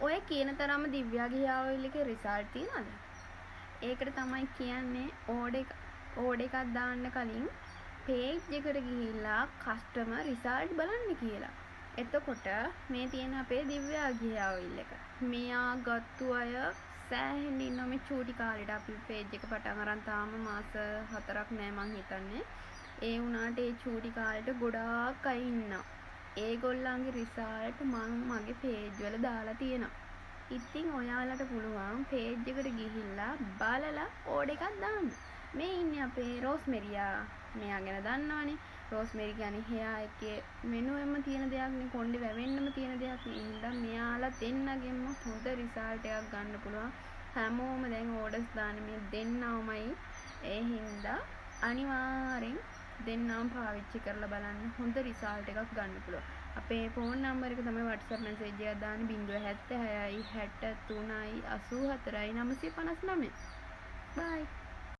ඔය කියන තරම දිව්‍යාගේ hair oil එකේ result තියනද? ඒකට තමයි කියන්නේ ඕඩ් එකක් දාන්න කලින් page එකට ගිහිල්ලා customer result බලන්න කියලා. එතකොට මේ තියෙන අපේ දිව්‍යාගේ hair oil එක. මෙයා ගත්තු අය සෑහෙන ඉන්නවා මේ චූටි කාලේට. අපි page එක පටන් අරන් තාම මාස 4ක් නෑ මං හිතන්නේ. ඒ වුණාට ඒ චූටි කාලේට ගොඩාක් අය ඉන්නවා. ඒගොල්ලන්ගේ රිසල්ට් මම මගේ page වල දාලා තියෙනවා. ඉතින් ඔයාලට පුළුවන් page එකට ගිහිල්ලා බලලා ඕඩ් එකක් දාන්න. මේ ඉන්නේ අපේ රෝස්මෙරියා. මෙයා ගැන දන්නවනේ. රෝස්මෙරි කියන්නේ hair එකේ මෙනුවෙම තියෙන දෙයක් නේ, කොණ්ඩේ වැවෙන්නම තියෙන දෙයක් නේ. එහෙනම් මෙයාලා දෙන්නගෙම හොඳ රිසල්ට් එකක් ගන්න පුළුවන්. හැමෝම දැන් ඕඩර්ස් දාන්නේ මේ දෙන්නවමයි. ඒ හින්දා අනිවාර්යෙන් දෙන්නම පාවිච්චි කරලා බලන්න හොඳ රිසල්ට් එකක් ගන්න පුළුවන්. අපේ ෆෝන් නම්බර් එක තමයි WhatsApp මැසේජ් එකක් දාන්න 076 63 84 959. bye.